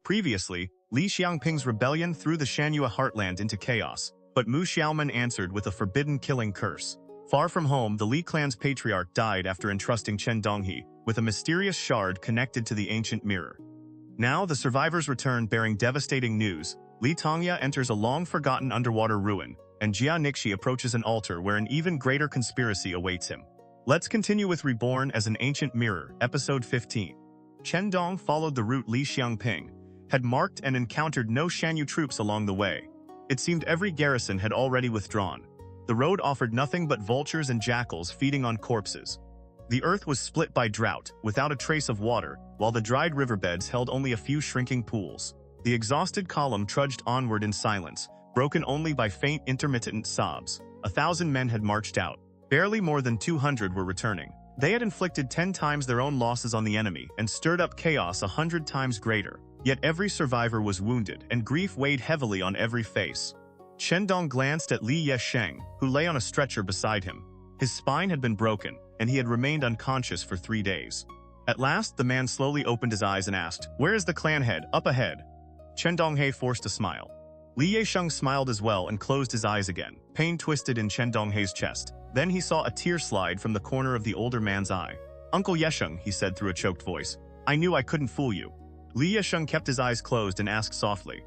Previously, Li Xiangping's rebellion threw the Shanyue heartland into chaos, but Mu Xiaoman answered with a forbidden killing curse. Far from home, the Li clan's patriarch died after entrusting Chen Donghe with a mysterious shard connected to the ancient mirror. Now the survivors return bearing devastating news. Li Tongya enters a long-forgotten underwater ruin, and Jia Nixi approaches an altar where an even greater conspiracy awaits him. Let's continue with Reborn as an ancient mirror, episode 15. Chen Donghe followed the route Li Xiangping had marked and encountered no Shanyue troops along the way. It seemed every garrison had already withdrawn. The road offered nothing but vultures and jackals feeding on corpses. The earth was split by drought, without a trace of water, while the dried riverbeds held only a few shrinking pools. The exhausted column trudged onward in silence, broken only by faint intermittent sobs. 1,000 men had marched out. Barely more than 200 were returning. They had inflicted 10 times their own losses on the enemy and stirred up chaos 100 times greater. Yet every survivor was wounded, and grief weighed heavily on every face. Chen Donghe glanced at Li Yesheng, who lay on a stretcher beside him. His spine had been broken, and he had remained unconscious for 3 days. At last, the man slowly opened his eyes and asked, "Where is the clan head? Up ahead." Chen Donghe forced a smile. Li Yesheng smiled as well and closed his eyes again. Pain twisted in Chen Donghe's chest. Then he saw a tear slide from the corner of the older man's eye. "Uncle Yesheng," he said through a choked voice, "I knew I couldn't fool you." Li Yesheng kept his eyes closed and asked softly,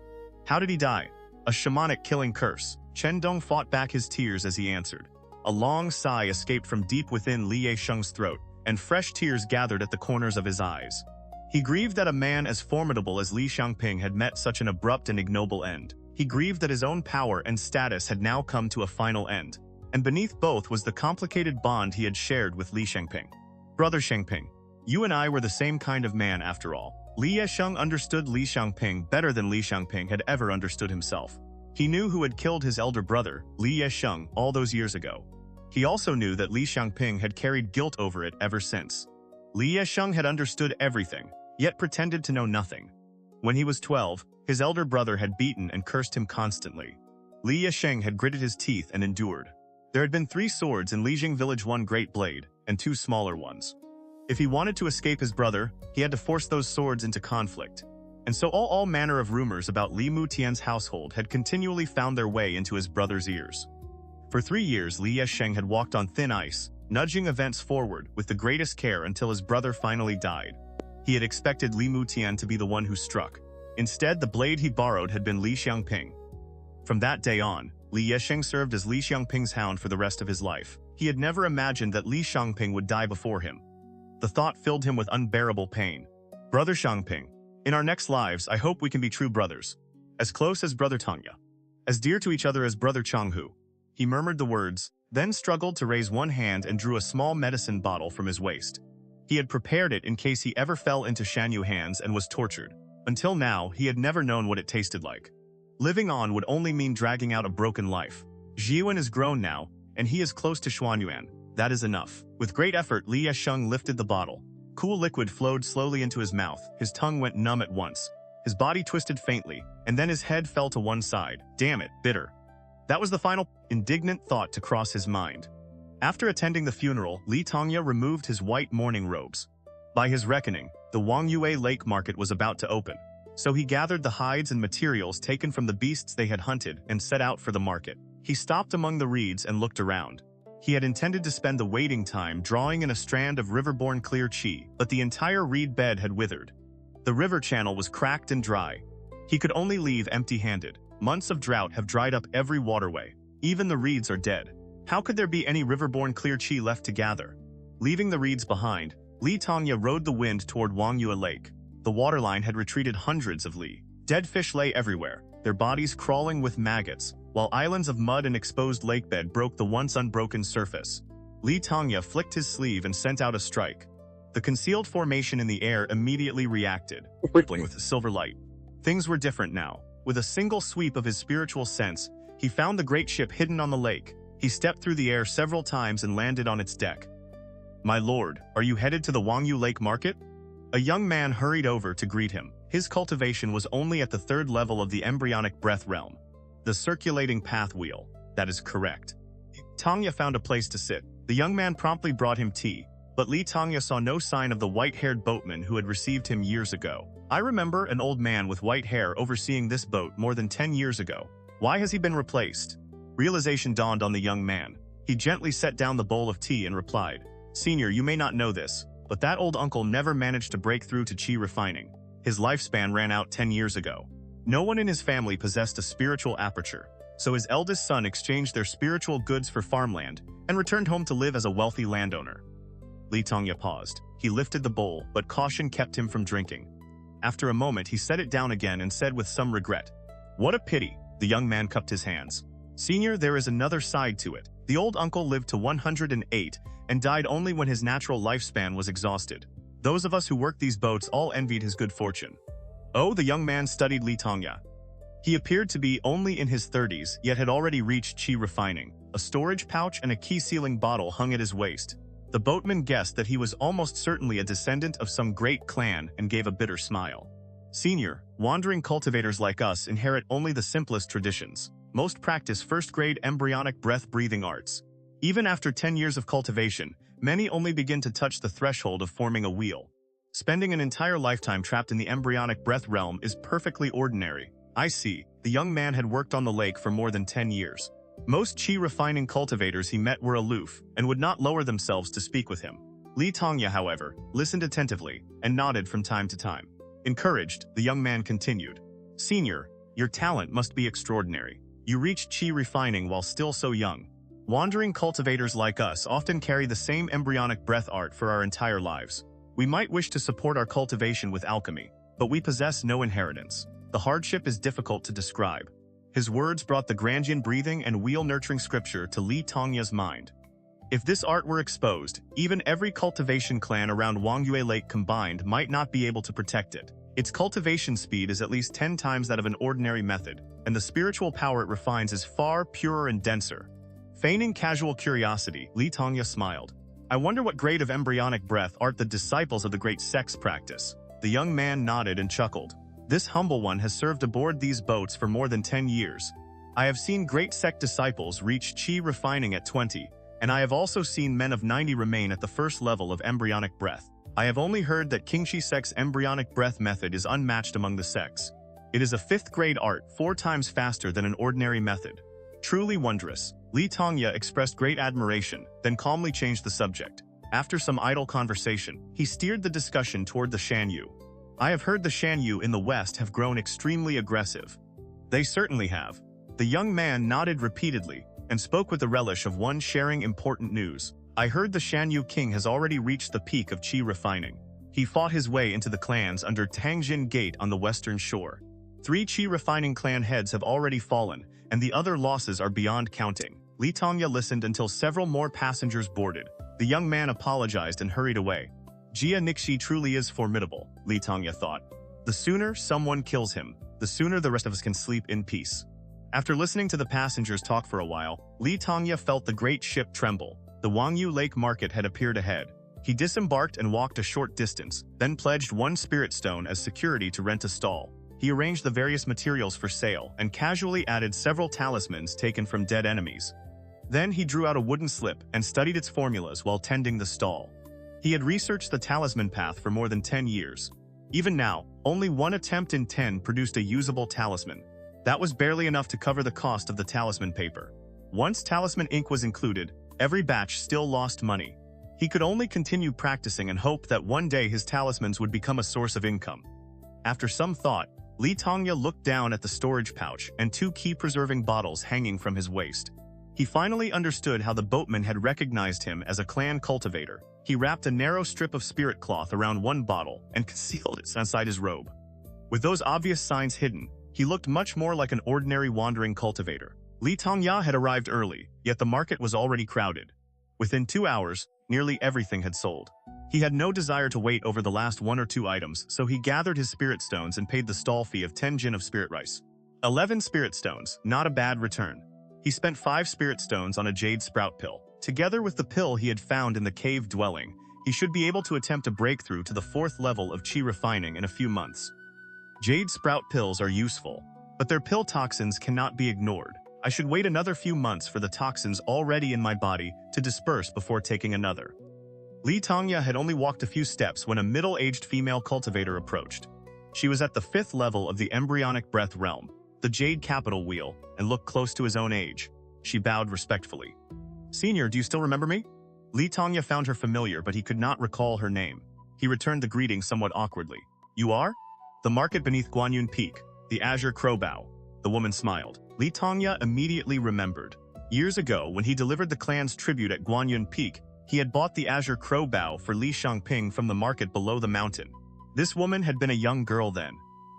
"How did he die?" "A shamanic killing curse." Chen Donghe fought back his tears as he answered. A long sigh escaped from deep within Li Yesheng's throat, and fresh tears gathered at the corners of his eyes. He grieved that a man as formidable as Li Xiangping had met such an abrupt and ignoble end. He grieved that his own power and status had now come to a final end. And beneath both was the complicated bond he had shared with Li Xiangping. "Brother Xiangping, you and I were the same kind of man after all." Li Yesheng understood Li Xiangping better than Li Xiangping had ever understood himself. He knew who had killed his elder brother, Li Yesheng, all those years ago. He also knew that Li Xiangping had carried guilt over it ever since. Li Yesheng had understood everything, yet pretended to know nothing. When he was 12, his elder brother had beaten and cursed him constantly. Li Yesheng had gritted his teeth and endured. There had been 3 swords in Lijing village, 1 great blade, and 2 smaller ones. If he wanted to escape his brother, he had to force those swords into conflict. And so all manner of rumors about Li Mutian's household had continually found their way into his brother's ears. For 3 years, Li Yesheng had walked on thin ice, nudging events forward with the greatest care until his brother finally died. He had expected Li Mutian to be the one who struck. Instead, the blade he borrowed had been Li Xiangping. From that day on, Li Yesheng served as Li Xiangping's hound for the rest of his life. He had never imagined that Li Xiangping would die before him. The thought filled him with unbearable pain. "Brother Xiangping, in our next lives, I hope we can be true brothers. As close as Brother Tongya. As dear to each other as Brother Changhu." He murmured the words, then struggled to raise one hand and drew a small medicine bottle from his waist. He had prepared it in case he ever fell into Shanyue hands and was tortured. Until now, he had never known what it tasted like. Living on would only mean dragging out a broken life. Zhiyuan is grown now, and he is close to Xuanyuan. That is enough. With great effort, Li Yesheng lifted the bottle. Cool liquid flowed slowly into his mouth. His tongue went numb at once. His body twisted faintly, and then his head fell to one side. Damn it, bitter. That was the final, indignant thought to cross his mind. After attending the funeral, Li Tongya removed his white mourning robes. By his reckoning, the Wangyue Lake market was about to open. So he gathered the hides and materials taken from the beasts they had hunted and set out for the market. He stopped among the reeds and looked around. He had intended to spend the waiting time drawing in a strand of river-born clear chi, but the entire reed bed had withered. The river channel was cracked and dry. He could only leave empty-handed. Months of drought have dried up every waterway. Even the reeds are dead. How could there be any river-born clear chi left to gather? Leaving the reeds behind, Li Tongya rode the wind toward Wangyue Lake. The waterline had retreated hundreds of li. Dead fish lay everywhere, their bodies crawling with maggots, while islands of mud and exposed lakebed broke the once unbroken surface. Li Tongya flicked his sleeve and sent out a strike. The concealed formation in the air immediately reacted, rippling with a silver light. Things were different now. With a single sweep of his spiritual sense, he found the great ship hidden on the lake. He stepped through the air several times and landed on its deck. "My lord, are you headed to the Wangyue Lake market?" A young man hurried over to greet him. His cultivation was only at the 3rd level of the embryonic breath realm. The circulating path wheel. That is correct. Tongya found a place to sit. The young man promptly brought him tea, But Li Tongya saw no sign of the white-haired boatman who had received him years ago. I remember an old man with white hair overseeing this boat more than 10 years ago. Why has he been replaced? Realization dawned on the young man. He gently set down the bowl of tea and replied, "Senior, you may not know this, but that old uncle never managed to break through to chi refining. His lifespan ran out 10 years ago. No one in his family possessed a spiritual aperture, so his eldest son exchanged their spiritual goods for farmland and returned home to live as a wealthy landowner." Li Tongya paused. He lifted the bowl, but caution kept him from drinking. After a moment, he set it down again and said with some regret, "What a pity." The young man cupped his hands. "Senior, there is another side to it. The old uncle lived to 108 and died only when his natural lifespan was exhausted. Those of us who worked these boats all envied his good fortune." Oh, the young man studied Li Tongya. He appeared to be only in his 30s, yet had already reached chi refining. A storage pouch and a key-sealing bottle hung at his waist. The boatman guessed that he was almost certainly a descendant of some great clan and gave a bitter smile. "Senior, wandering cultivators like us inherit only the simplest traditions. Most practice first-grade embryonic breath-breathing arts. Even after 10 years of cultivation, many only begin to touch the threshold of forming a wheel. Spending an entire lifetime trapped in the embryonic breath realm is perfectly ordinary." I see. The young man had worked on the lake for more than 10 years. Most chi-refining cultivators he met were aloof and would not lower themselves to speak with him. Li Tongya, however, listened attentively and nodded from time to time. Encouraged, the young man continued, "Senior, your talent must be extraordinary. You reached chi refining while still so young. Wandering cultivators like us often carry the same embryonic breath art for our entire lives. We might wish to support our cultivation with alchemy, but we possess no inheritance. The hardship is difficult to describe." His words brought the Grandian breathing and wheel-nurturing scripture to Li Tongya's mind. If this art were exposed, even every cultivation clan around Wangyue Lake combined might not be able to protect it. Its cultivation speed is at least 10 times that of an ordinary method, and the spiritual power it refines is far purer and denser. Feigning casual curiosity, Li Tongya smiled. "I wonder what grade of embryonic breath art the disciples of the great sects practice." The young man nodded and chuckled. "This humble one has served aboard these boats for more than 10 years. I have seen great sect disciples reach chi refining at 20, and I have also seen men of 90 remain at the first level of embryonic breath. I have only heard that Qingxi sect's embryonic breath method is unmatched among the sects. It is a 5th-grade art 4 times faster than an ordinary method. Truly wondrous." Li Tongya expressed great admiration, then calmly changed the subject. After some idle conversation, he steered the discussion toward the Shanyue. "I have heard the Shanyue in the West have grown extremely aggressive." "They certainly have." The young man nodded repeatedly and spoke with the relish of one sharing important news. "I heard the Shanyue king has already reached the peak of chi refining. He fought his way into the clans under Tangjin Gate on the western shore. 3 chi refining clan heads have already fallen, and the other losses are beyond counting." Li Tongya listened until several more passengers boarded. The young man apologized and hurried away. Jia Nixi truly is formidable, Li Tongya thought. The sooner someone kills him, the sooner the rest of us can sleep in peace. After listening to the passengers talk for a while, Li Tongya felt the great ship tremble. The Wangyue Lake market had appeared ahead. He disembarked and walked a short distance, then pledged 1 spirit stone as security to rent a stall. He arranged the various materials for sale and casually added several talismans taken from dead enemies. Then he drew out a wooden slip and studied its formulas while tending the stall. He had researched the talisman path for more than 10 years. Even now, only 1 attempt in 10 produced a usable talisman. That was barely enough to cover the cost of the talisman paper. Once talisman ink was included, every batch still lost money. He could only continue practicing and hope that one day his talismans would become a source of income. After some thought, Li Tongya looked down at the storage pouch and 2 key-preserving bottles hanging from his waist. He finally understood how the boatman had recognized him as a clan cultivator. He wrapped a narrow strip of spirit cloth around 1 bottle and concealed it inside his robe. With those obvious signs hidden, he looked much more like an ordinary wandering cultivator. Li Tongya had arrived early, yet the market was already crowded. Within 2 hours, nearly everything had sold. He had no desire to wait over the last 1 or 2 items, so he gathered his spirit stones and paid the stall fee of 10 jin of spirit rice. 11 spirit stones, not a bad return. He spent 5 spirit stones on a jade sprout pill. Together with the pill he had found in the cave dwelling, he should be able to attempt a breakthrough to the 4th level of chi refining in a few months. Jade sprout pills are useful, but their pill toxins cannot be ignored. I should wait another few months for the toxins already in my body to disperse before taking another. Li Tongya had only walked a few steps when a middle-aged female cultivator approached. She was at the 5th level of the embryonic breath realm, the Jade Capital Wheel, and looked close to his own age. She bowed respectfully. "Senior, do you still remember me?" Li Tongya found her familiar, but he could not recall her name. He returned the greeting somewhat awkwardly. "You are?" "The market beneath Wangyue Peak, the Azure Crowbow." The woman smiled. Li Tongya immediately remembered. Years ago, when he delivered the clan's tribute at Wangyue Peak, he had bought the Azure Crowbow for Li Xiangping from the market below the mountain. This woman had been a young girl then.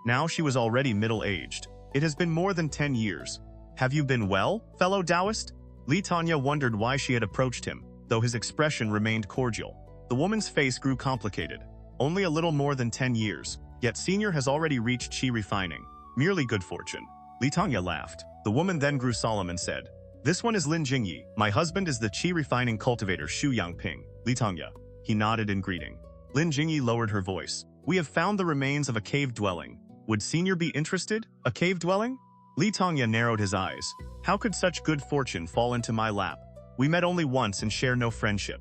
Now she was already middle-aged. It has been more than 10 years. "Have you been well, fellow Taoist?" Li Tongya wondered why she had approached him, though his expression remained cordial. The woman's face grew complicated. Only a little more than 10 years, yet Senior has already reached chi refining. Merely good fortune. Li Tongya laughed. The woman then grew solemn and said, "This one is Lin Jingyi. My husband is the chi refining cultivator Yangping." Li Tongya. He nodded in greeting. Lin Jingyi lowered her voice. "We have found the remains of a cave dwelling. Would Senior be interested? A cave dwelling?" Li Tongya narrowed his eyes. "How could such good fortune fall into my lap? We met only once and share no friendship.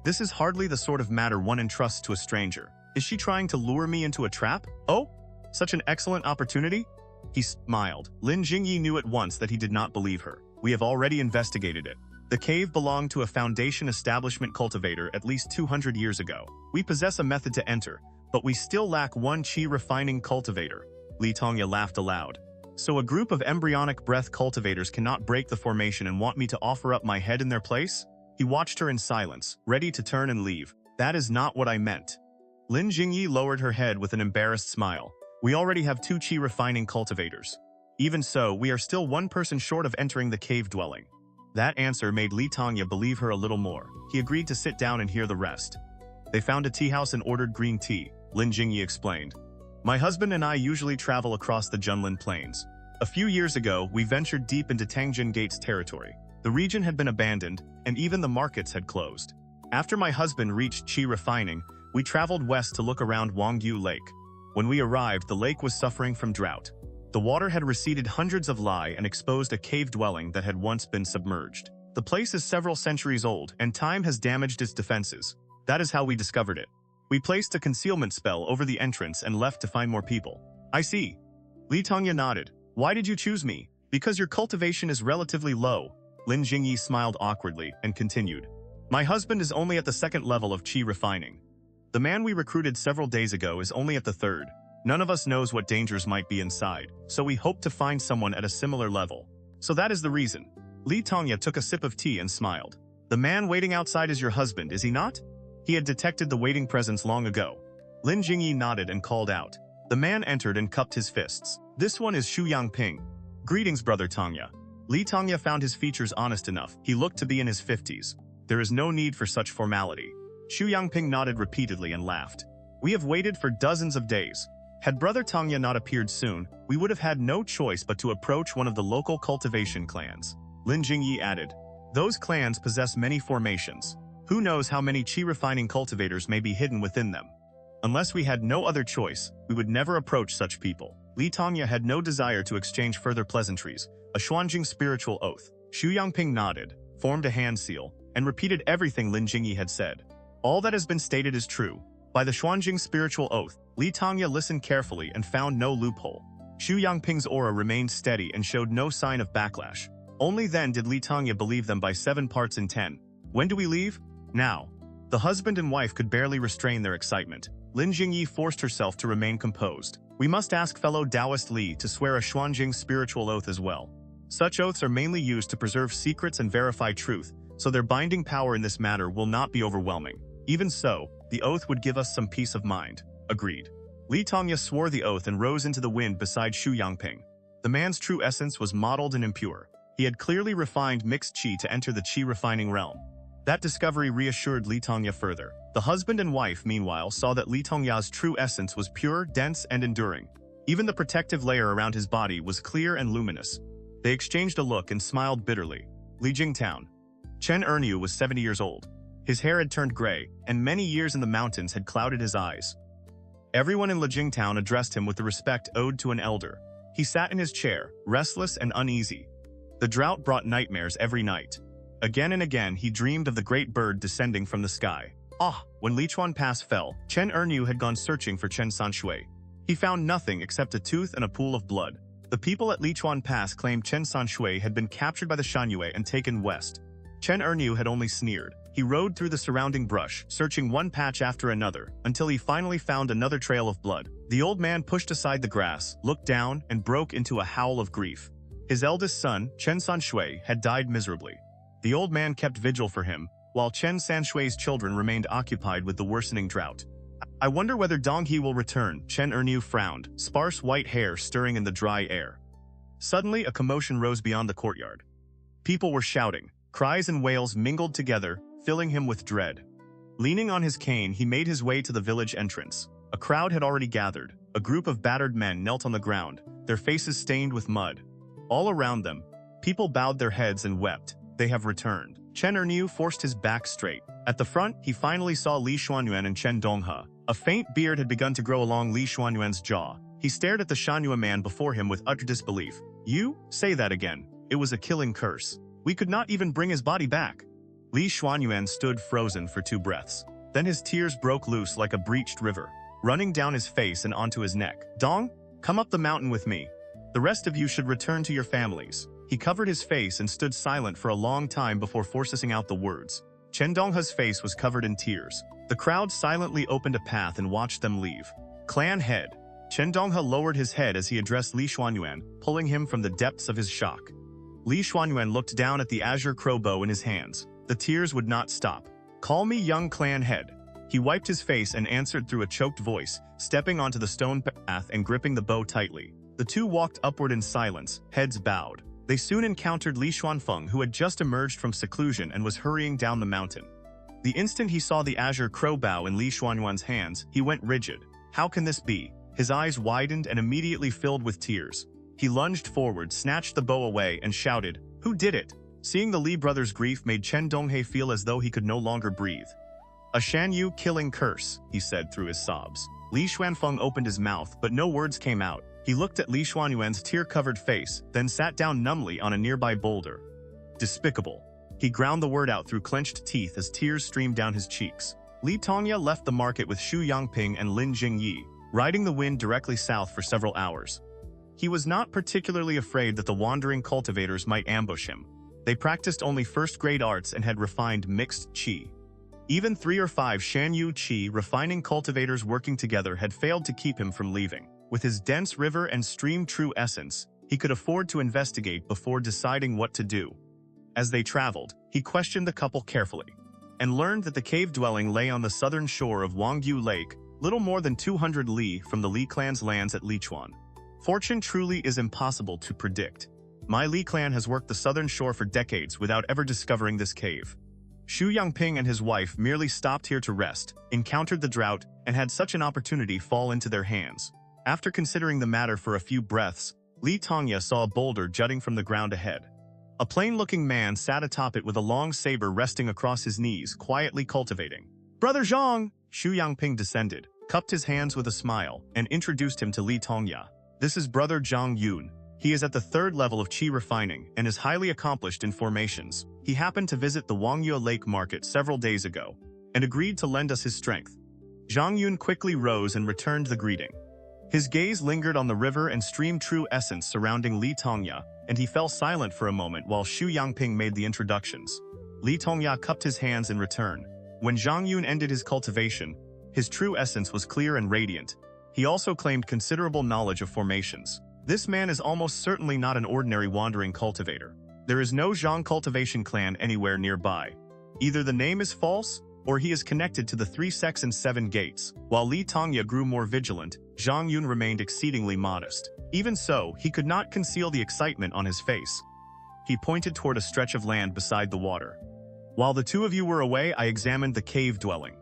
This is hardly the sort of matter one entrusts to a stranger. Is she trying to lure me into a trap? Oh, such an excellent opportunity?" He smiled. Lin Jingyi knew at once that he did not believe her. "We have already investigated it. The cave belonged to a Foundation establishment cultivator at least 200 years ago. We possess a method to enter, but we still lack one chi refining cultivator." Li Tongya laughed aloud. "So a group of embryonic breath cultivators cannot break the formation and want me to offer up my head in their place?" He watched her in silence, ready to turn and leave. "That is not what I meant." Lin Jingyi lowered her head with an embarrassed smile. "We already have 2 chi refining cultivators. Even so, we are still one person short of entering the cave dwelling." That answer made Li Tongya believe her a little more. He agreed to sit down and hear the rest. "They found a tea house and ordered green tea," Lin Jingyi explained. "My husband and I usually travel across the Junlin Plains. A few years ago, we ventured deep into Tangjin Gate's territory. The region had been abandoned, and even the markets had closed. After my husband reached chi refining, we traveled west to look around Wangyue Lake. When we arrived, the lake was suffering from drought. The water had receded hundreds of li and exposed a cave dwelling that had once been submerged. The place is several centuries old, and time has damaged its defenses. That is how we discovered it. We placed a concealment spell over the entrance and left to find more people." "I see." Li Tongya nodded. "Why did you choose me?" "Because your cultivation is relatively low." Lin Jingyi smiled awkwardly and continued. "My husband is only at the 2nd level of chi refining. The man we recruited several days ago is only at the 3rd. None of us knows what dangers might be inside, so we hope to find someone at a similar level. So that is the reason." Li Tongya took a sip of tea and smiled. "The man waiting outside is your husband, is he not?" He had detected the waiting presence long ago. Lin Jingyi nodded and called out. The man entered and cupped his fists. "This one is Yangping. Greetings, brother Tongya." Li Tongya found his features honest enough. He looked to be in his 50s. There is no need for such formality. Yangping nodded repeatedly and laughed. "We have waited for dozens of days. Had brother Tongya not appeared soon, we would have had no choice but to approach one of the local cultivation clans." Lin Jingyi added. "Those clans possess many formations. Who knows how many chi refining cultivators may be hidden within them? Unless we had no other choice, we would never approach such people." Li Tongya had no desire to exchange further pleasantries. A Xuanjing spiritual oath. Yangping nodded, formed a hand seal, and repeated everything Lin Jingyi had said. "All that has been stated is true. By the Xuanjing spiritual oath." Li Tongya listened carefully and found no loophole. Yangping's aura remained steady and showed no sign of backlash. Only then did Li Tongya believe them by 7 parts in 10. "When do we leave?" "Now." The husband and wife could barely restrain their excitement. Lin Jingyi forced herself to remain composed. "We must ask fellow Taoist Li to swear a Xuanjing spiritual oath as well. Such oaths are mainly used to preserve secrets and verify truth, so their binding power in this matter will not be overwhelming. Even so, the oath would give us some peace of mind." Agreed. Li Tongya swore the oath and rose into the wind beside Yangping. The man's true essence was mottled and impure. He had clearly refined mixed chi to enter the chi refining realm. That discovery reassured Li Tongya further. The husband and wife, meanwhile, saw that Li Tongya's true essence was pure, dense, and enduring. Even the protective layer around his body was clear and luminous. They exchanged a look and smiled bitterly. Lijing Town. Chen Donghe was 70 years old. His hair had turned gray, and many years in the mountains had clouded his eyes. Everyone in Lijing Town addressed him with the respect owed to an elder. He sat in his chair, restless and uneasy. The drought brought nightmares every night. Again and again he dreamed of the great bird descending from the sky. When Lichuan Pass fell, Chen Ernu had gone searching for Chen Sanxue. He found nothing except a tooth and a pool of blood. The people at Lichuan Pass claimed Chen Sanxue had been captured by the Shanyue and taken west. Chen Ernu had only sneered. He rode through the surrounding brush, searching one patch after another, until he finally found another trail of blood. The old man pushed aside the grass, looked down, and broke into a howl of grief. His eldest son, Chen Sanxue, had died miserably. The old man kept vigil for him, while Chen Sanxue's children remained occupied with the worsening drought. I wonder whether Donghe will return, Chen Ernu frowned, sparse white hair stirring in the dry air. Suddenly, a commotion rose beyond the courtyard. People were shouting. Cries and wails mingled together, filling him with dread. Leaning on his cane, he made his way to the village entrance. A crowd had already gathered. A group of battered men knelt on the ground, their faces stained with mud. All around them, people bowed their heads and wept. They have returned. Chen Ernu forced his back straight. At the front, he finally saw Li Xuanyuan and Chen Donghe. A faint beard had begun to grow along Li Xuanyuan's jaw. He stared at the Shanyue man before him with utter disbelief. You? Say that again. It was a killing curse. We could not even bring his body back. Li Xuanyuan stood frozen for 2 breaths. Then his tears broke loose like a breached river, running down his face and onto his neck. Dong, come up the mountain with me. The rest of you should return to your families. He covered his face and stood silent for a long time before forcing out the words. Chen Donghe's face was covered in tears. The crowd silently opened a path and watched them leave. Clan head. Chen Donghe lowered his head as he addressed Li Xuanyuan, pulling him from the depths of his shock. Li Xuanyuan looked down at the azure crowbow in his hands. The tears would not stop. Call me young clan head. He wiped his face and answered through a choked voice, stepping onto the stone path and gripping the bow tightly. The two walked upward in silence, heads bowed. They soon encountered Li Xiangping, who had just emerged from seclusion and was hurrying down the mountain. The instant he saw the azure crowbow in Li Xuanyuan's hands, he went rigid. How can this be? His eyes widened and immediately filled with tears. He lunged forward, snatched the bow away, and shouted, "Who did it?" Seeing the Li brothers' grief made Chen Donghe feel as though he could no longer breathe. "A Shanyue killing curse," he said through his sobs. Li Xiangping opened his mouth, but no words came out. He looked at Li Xuanyuan's tear-covered face, then sat down numbly on a nearby boulder. Despicable. He ground the word out through clenched teeth as tears streamed down his cheeks. Li Tongya left the market with Xu Yangping and Lin Jingyi, riding the wind directly south for several hours. He was not particularly afraid that the wandering cultivators might ambush him. They practiced only first-grade arts and had refined mixed qi. Even 3 or 5 Shanyue qi refining cultivators working together had failed to keep him from leaving. With his dense river and stream true essence, he could afford to investigate before deciding what to do. As they traveled, he questioned the couple carefully, and learned that the cave dwelling lay on the southern shore of Wangyue Lake, little more than 200 li from the Li clan's lands at Lichuan. Fortune truly is impossible to predict. My Li clan has worked the southern shore for decades without ever discovering this cave. Xu Yangping and his wife merely stopped here to rest, encountered the drought, and had such an opportunity fall into their hands. After considering the matter for a few breaths, Li Tongya saw a boulder jutting from the ground ahead. A plain-looking man sat atop it with a long saber resting across his knees, quietly cultivating. "Brother Zhang!" Xu Yangping descended, cupped his hands with a smile, and introduced him to Li Tongya. "This is Brother Zhang Yun. He is at the 3rd level of qi refining and is highly accomplished in formations. He happened to visit the Wangyue Lake market several days ago and agreed to lend us his strength." Zhang Yun quickly rose and returned the greeting. His gaze lingered on the river and stream true essence surrounding Li Tongya, and he fell silent for a moment while Xu Yangping made the introductions. Li Tongya cupped his hands in return. When Zhang Yun ended his cultivation, his true essence was clear and radiant. He also claimed considerable knowledge of formations. This man is almost certainly not an ordinary wandering cultivator. There is no Zhang cultivation clan anywhere nearby. Either the name is false, or he is connected to the 3 sects and 7 gates. While Li Tongya grew more vigilant, Zhang Yun remained exceedingly modest. Even so, he could not conceal the excitement on his face. He pointed toward a stretch of land beside the water. "While the 2 of you were away, I examined the cave dwelling.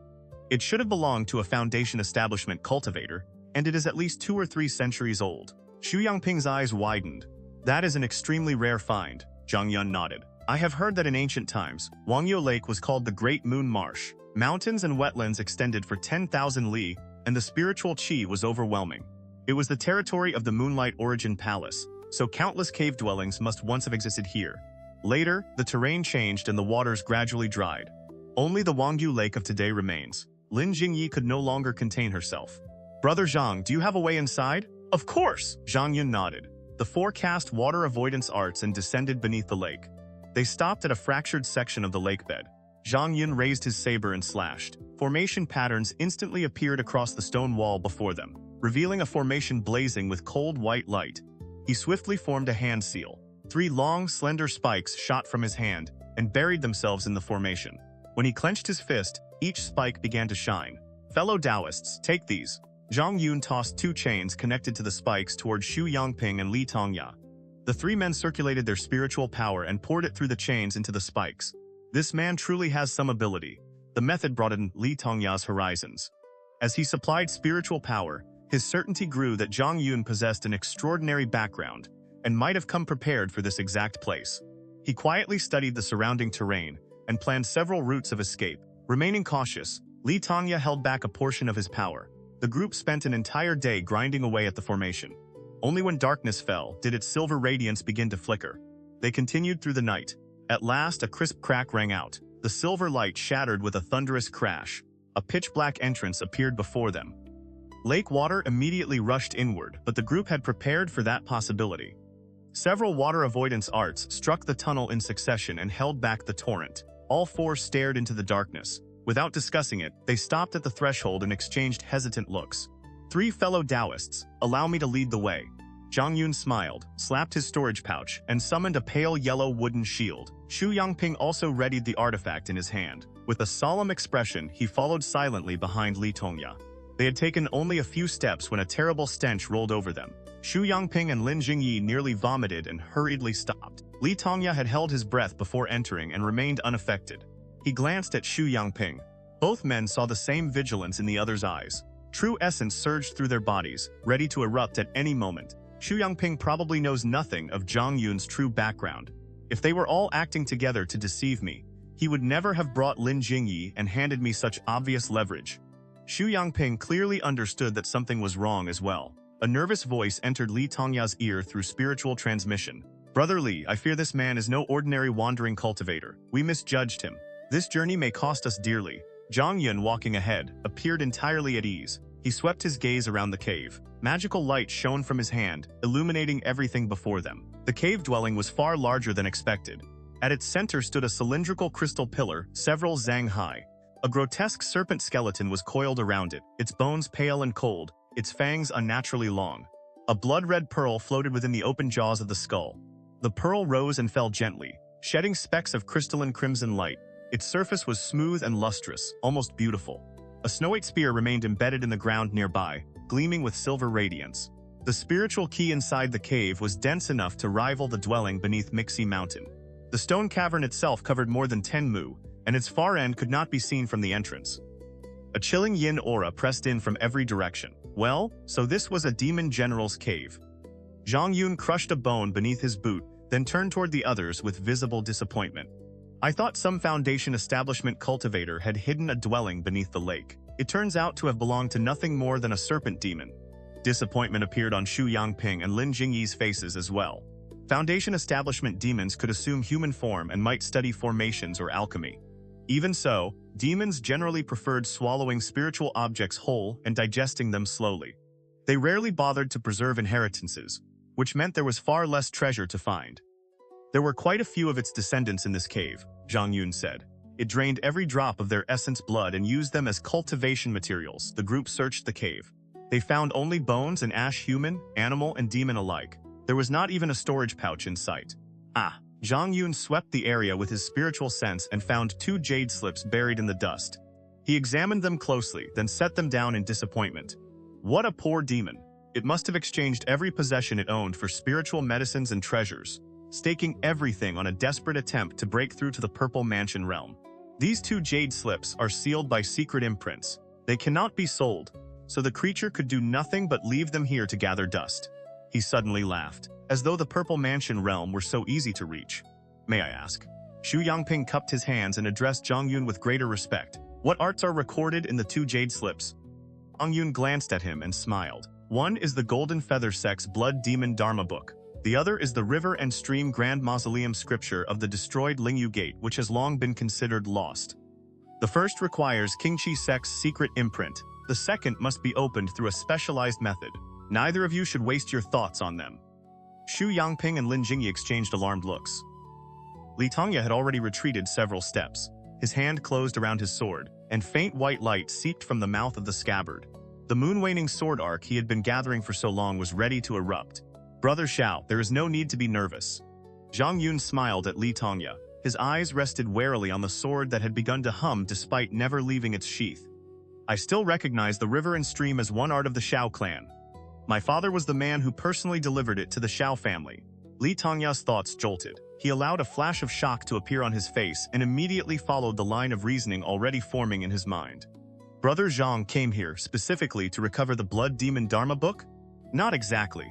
It should have belonged to a Foundation establishment cultivator, and it is at least 2 or 3 centuries old." Xu Yangping's eyes widened. "That is an extremely rare find," Zhang Yun nodded. "I have heard that in ancient times, Wangyue Lake was called the Great Moon Marsh. Mountains and wetlands extended for 10,000 li, and the spiritual qi was overwhelming. It was the territory of the Moonlight Origin Palace, so countless cave dwellings must once have existed here. Later, the terrain changed and the waters gradually dried. Only the Wangyue Lake of today remains. Jingyi could no longer contain herself. Brother Zhang, do you have a way inside? Of course, Zhang Yun nodded. The four cast water avoidance arts and descended beneath the lake. They stopped at a fractured section of the lake bed. Zhang Yun raised his saber and slashed. Formation patterns instantly appeared across the stone wall before them, revealing a formation blazing with cold white light. He swiftly formed a hand seal. 3 long, slender spikes shot from his hand and buried themselves in the formation. When he clenched his fist, each spike began to shine. Fellow Taoists, take these. Zhang Yun tossed 2 chains connected to the spikes toward Xu Yangping and Li Tongya. The 3 men circulated their spiritual power and poured it through the chains into the spikes. This man truly has some ability. The method broadened Li Tongya's horizons. As he supplied spiritual power, his certainty grew that Zhang Yun possessed an extraordinary background and might have come prepared for this exact place. He quietly studied the surrounding terrain and planned several routes of escape. Remaining cautious, Li Tongya held back a portion of his power. The group spent an entire day grinding away at the formation. Only when darkness fell did its silver radiance begin to flicker. They continued through the night. At last, a crisp crack rang out. The silver light shattered with a thunderous crash. A pitch-black entrance appeared before them. Lake water immediately rushed inward, but the group had prepared for that possibility. Several water avoidance arts struck the tunnel in succession and held back the torrent. All 4 stared into the darkness. Without discussing it, they stopped at the threshold and exchanged hesitant looks. 3 fellow Taoists, allow me to lead the way. Zhang Yun smiled, slapped his storage pouch, and summoned a pale yellow wooden shield. Xu Yangping also readied the artifact in his hand. With a solemn expression, he followed silently behind Li Tongya. They had taken only a few steps when a terrible stench rolled over them. Xu Yangping and Jingyi nearly vomited and hurriedly stopped. Li Tongya had held his breath before entering and remained unaffected. He glanced at Xu Yangping. Both men saw the same vigilance in the other's eyes. True essence surged through their bodies, ready to erupt at any moment. Xu Yangping probably knows nothing of Zhang Yun's true background. If they were all acting together to deceive me, he would never have brought Jingyi and handed me such obvious leverage. Xu Yangping clearly understood that something was wrong as well. A nervous voice entered Li Tongya's ear through spiritual transmission. Brother Li, I fear this man is no ordinary wandering cultivator. We misjudged him. This journey may cost us dearly. Zhang Yun, walking ahead, appeared entirely at ease. He swept his gaze around the cave. Magical light shone from his hand, illuminating everything before them. The cave dwelling was far larger than expected. At its center stood a cylindrical crystal pillar, several zang high. A grotesque serpent skeleton was coiled around it, its bones pale and cold, its fangs unnaturally long. A blood-red pearl floated within the open jaws of the skull. The pearl rose and fell gently, shedding specks of crystalline crimson light. Its surface was smooth and lustrous, almost beautiful. A snow-white spear remained embedded in the ground nearby, gleaming with silver radiance. The spiritual key inside the cave was dense enough to rival the dwelling beneath Yangping Mountain. The stone cavern itself covered more than 10 mu, and its far end could not be seen from the entrance. A chilling yin aura pressed in from every direction. Well, so this was a demon general's cave. Zhang Yun crushed a bone beneath his boot, then turned toward the others with visible disappointment. I thought some Foundation establishment cultivator had hidden a dwelling beneath the lake. It turns out to have belonged to nothing more than a serpent demon. Disappointment appeared on Xu Yangping and Jingyi's faces as well. Foundation establishment demons could assume human form and might study formations or alchemy. Even so, demons generally preferred swallowing spiritual objects whole and digesting them slowly. They rarely bothered to preserve inheritances, which meant there was far less treasure to find. There were quite a few of its descendants in this cave, Zhang Yun said. It drained every drop of their essence blood and used them as cultivation materials. The group searched the cave. They found only bones and ash, human, animal, and demon alike. There was not even a storage pouch in sight. Zhang Yun swept the area with his spiritual sense and found 2 jade slips buried in the dust. He examined them closely, then set them down in disappointment. What a poor demon. It must have exchanged every possession it owned for spiritual medicines and treasures, staking everything on a desperate attempt to break through to the Purple Mansion realm. These 2 jade slips are sealed by secret imprints. They cannot be sold, so the creature could do nothing but leave them here to gather dust. He suddenly laughed, as though the Purple Mansion realm were so easy to reach. May I ask? Xu Yangping cupped his hands and addressed Zhang Yun with greater respect. What arts are recorded in the 2 jade slips? Zhang Yun glanced at him and smiled. One is the Golden Feather Sect's Blood Demon Dharma book. The other is the River and Stream Grand Mausoleum scripture of the destroyed Lingyu Gate, which has long been considered lost. The first requires Qingqi sect's secret imprint. The second must be opened through a specialized method. Neither of you should waste your thoughts on them. Yangping and Jingyi exchanged alarmed looks. Tongya had already retreated several steps. His hand closed around his sword, and faint white light seeped from the mouth of the scabbard. The moon-waning sword arc he had been gathering for so long was ready to erupt. Brother Xiao, there is no need to be nervous. Zhang Yun smiled at Tongya. His eyes rested warily on the sword that had begun to hum despite never leaving its sheath. I still recognize the river and stream as one art of the Xiao clan. My father was the man who personally delivered it to the Xiao family. Tongya's thoughts jolted. He allowed a flash of shock to appear on his face and immediately followed the line of reasoning already forming in his mind. Brother Zhang came here specifically to recover the Blood Demon Dharma book? Not exactly.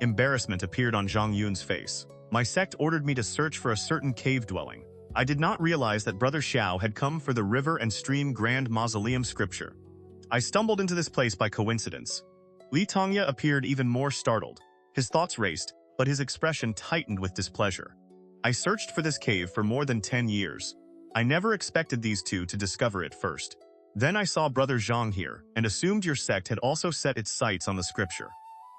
Embarrassment appeared on Zhang Yun's face. My sect ordered me to search for a certain cave dwelling. I did not realize that Brother Xiao had come for the river and stream grand mausoleum scripture. I stumbled into this place by coincidence. Tongya appeared even more startled. His thoughts raced, but his expression tightened with displeasure. I searched for this cave for more than 10 years. I never expected these two to discover it first. Then I saw Brother Zhang here, and assumed your sect had also set its sights on the scripture.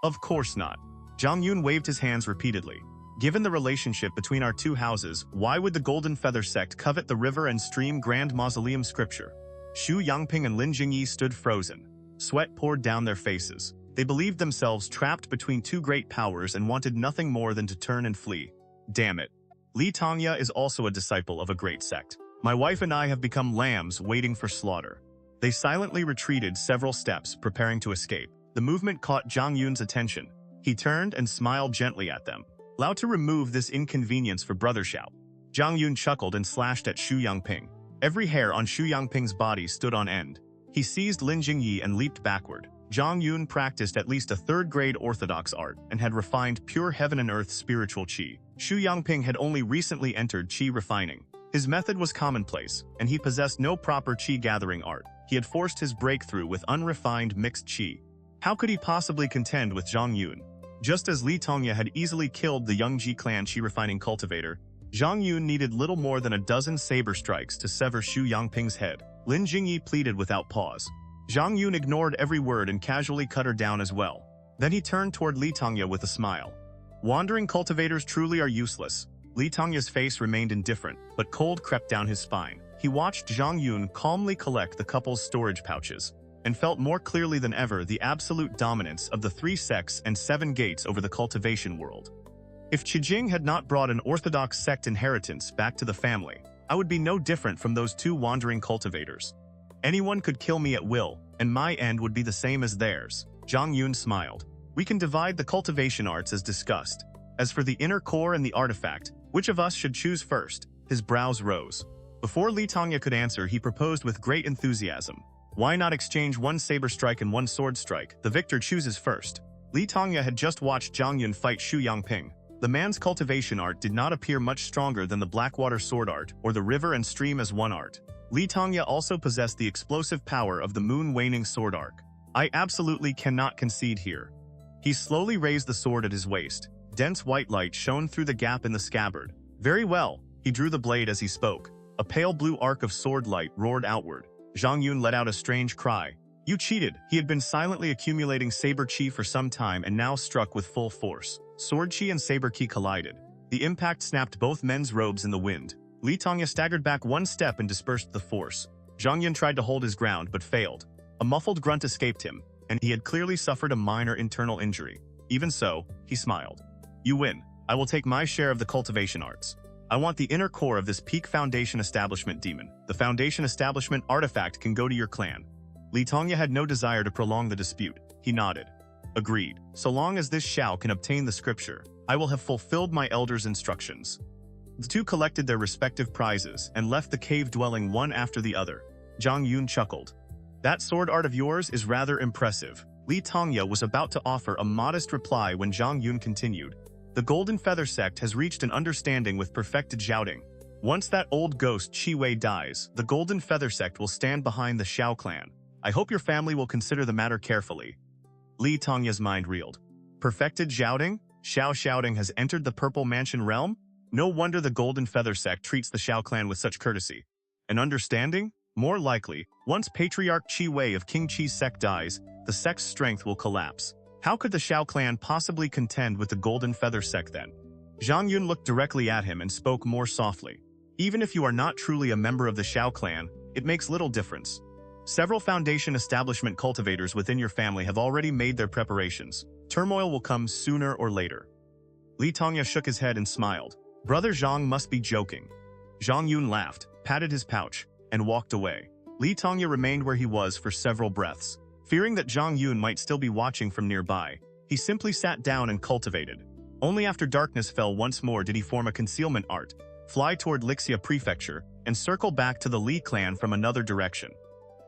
Of course not. Zhang Yun waved his hands repeatedly. Given the relationship between our two houses, why would the Golden Feather sect covet the river and stream grand mausoleum scripture? Yangping and Jingyi stood frozen. Sweat poured down their faces. They believed themselves trapped between two great powers and wanted nothing more than to turn and flee. Damn it. Tongya is also a disciple of a great sect. My wife and I have become lambs waiting for slaughter. They silently retreated several steps, preparing to escape. The movement caught Zhang Yun's attention. He turned and smiled gently at them. Allow to remove this inconvenience for Brother Xiao. Zhang Yun chuckled and slashed at Yangping. Every hair on Yangping's body stood on end. He seized Jingyi and leaped backward. Zhang Yun practiced at least a third-grade orthodox art and had refined pure heaven and earth spiritual qi. Yangping had only recently entered qi refining. His method was commonplace, and he possessed no proper qi-gathering art. He had forced his breakthrough with unrefined mixed qi. How could he possibly contend with Zhang Yun? Just as Tongya had easily killed the Yangji clan qi-refining cultivator, Zhang Yun needed little more than a dozen saber strikes to sever Yangping's head. Jingyi pleaded without pause. Zhang Yun ignored every word and casually cut her down as well. Then he turned toward Tongya with a smile. Wandering cultivators truly are useless. Tongya's face remained indifferent, but cold crept down his spine. He watched Zhang Yun calmly collect the couple's storage pouches, and felt more clearly than ever the absolute dominance of the 3 sects and 7 gates over the cultivation world. If Qijing had not brought an orthodox sect inheritance back to the family, I would be no different from those 2 wandering cultivators. Anyone could kill me at will, and my end would be the same as theirs. Zhang Yun smiled. We can divide the cultivation arts as discussed. As for the inner core and the artifact, which of us should choose first? His brows rose. Before Tongya could answer, he proposed with great enthusiasm. Why not exchange 1 saber strike and 1 sword strike? The victor chooses first. Tongya had just watched Zhang Yun fight Yangping. The man's cultivation art did not appear much stronger than the Blackwater sword art or the river and stream as one art. Tongya also possessed the explosive power of the moon-waning sword arc. I absolutely cannot concede here. He slowly raised the sword at his waist. Dense white light shone through the gap in the scabbard. Very well. He drew the blade as he spoke. A pale blue arc of sword light roared outward. Zhang Yun let out a strange cry. You cheated. He had been silently accumulating saber qi for some time and now struck with full force. Sword qi and saber qi collided. The impact snapped both men's robes in the wind. Tongya staggered back 1 step and dispersed the force. Zhang Yun tried to hold his ground but failed. A muffled grunt escaped him, and he had clearly suffered a minor internal injury. Even so, he smiled. You win. I will take my share of the cultivation arts. I want the inner core of this peak foundation establishment demon. The foundation establishment artifact can go to your clan. Tongya had no desire to prolong the dispute. He nodded. Agreed. So long as this Xiao can obtain the scripture, I will have fulfilled my elder's instructions. The 2 collected their respective prizes and left the cave dwelling one after the other. Zhang Yun chuckled. That sword art of yours is rather impressive. Tongya was about to offer a modest reply when Zhang Yun continued. The Golden Feather sect has reached an understanding with perfected Xiaoding. Once that old ghost Qi Wei dies, the Golden Feather sect will stand behind the Xiao clan. I hope your family will consider the matter carefully. Tongya's mind reeled. Perfected Xiaoding? Xiao Xiaoding has entered the Purple Mansion realm? No wonder the Golden Feather sect treats the Xiao clan with such courtesy. An understanding? More likely, once Patriarch Qi Wei of King Qi's sect dies, the sect's strength will collapse. How could the Xiao clan possibly contend with the Golden Feather sect then? Zhang Yun looked directly at him and spoke more softly. Even if you are not truly a member of the Xiao clan, it makes little difference. Several Foundation establishment cultivators within your family have already made their preparations. Turmoil will come sooner or later. Li Tongya shook his head and smiled. Brother Zhang must be joking. Zhang Yun laughed, patted his pouch, and walked away. Li Tongya remained where he was for several breaths. Fearing that Zhang Yun might still be watching from nearby, he simply sat down and cultivated. Only after darkness fell once more did he form a concealment art, fly toward Lixia Prefecture, and circle back to the Li clan from another direction.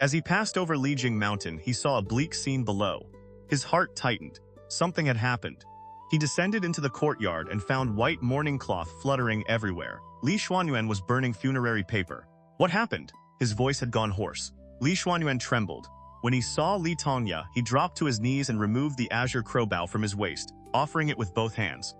As he passed over Lijing Mountain, he saw a bleak scene below. His heart tightened. Something had happened. He descended into the courtyard and found white mourning cloth fluttering everywhere. Li Xuanyuan was burning funerary paper. What happened? His voice had gone hoarse. Li Xuanyuan trembled. When he saw Li Tongya, he dropped to his knees and removed the azure crowbow from his waist, offering it with both hands.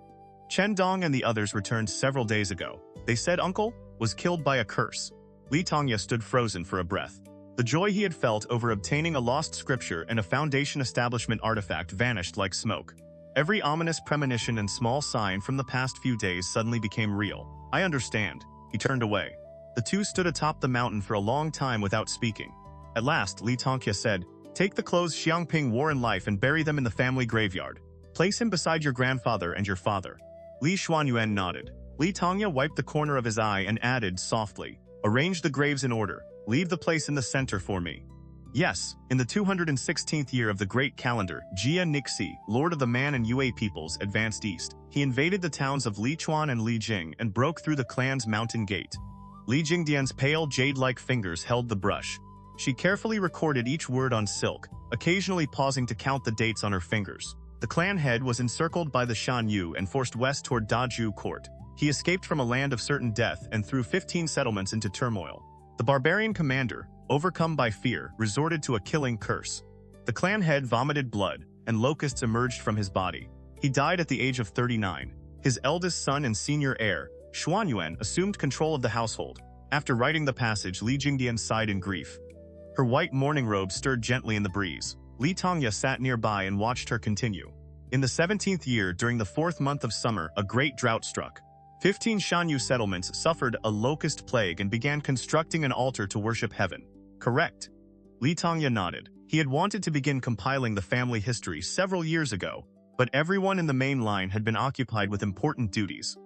Chen Donghe and the others returned several days ago. They said Uncle was killed by a curse. Li Tongya stood frozen for a breath. The joy he had felt over obtaining a lost scripture and a Foundation establishment artifact vanished like smoke. Every ominous premonition and small sign from the past few days suddenly became real. I understand. He turned away. The two stood atop the mountain for a long time without speaking. At last, Li Tongya said, "Take the clothes Xiangping wore in life and bury them in the family graveyard. Place him beside your grandfather and your father." Li Xuanyuan nodded. Li Tongya wiped the corner of his eye and added softly, "Arrange the graves in order. Leave the place in the center for me." Yes, in the 216th year of the Great Calendar, Jia Nixi, lord of the Man and Yue peoples, advanced east. He invaded the towns of Lichuan and Lijing and broke through the clan's mountain gate. Li Jingdian's pale jade-like fingers held the brush. She carefully recorded each word on silk, occasionally pausing to count the dates on her fingers. The clan head was encircled by the Shanyue and forced west toward Daju Court. He escaped from a land of certain death and threw 15 settlements into turmoil. The barbarian commander, overcome by fear, resorted to a killing curse. The clan head vomited blood, and locusts emerged from his body. He died at the age of 39. His eldest son and senior heir, Xuanyuan, assumed control of the household. After writing the passage, Li Jingdian sighed in grief. Her white mourning robe stirred gently in the breeze. Li Tongya sat nearby and watched her continue. In the 17th year, during the 4th month of summer, a great drought struck. 15 Shanyue settlements suffered a locust plague and began constructing an altar to worship heaven. Correct. Li Tongya nodded. He had wanted to begin compiling the family history several years ago, but everyone in the main line had been occupied with important duties.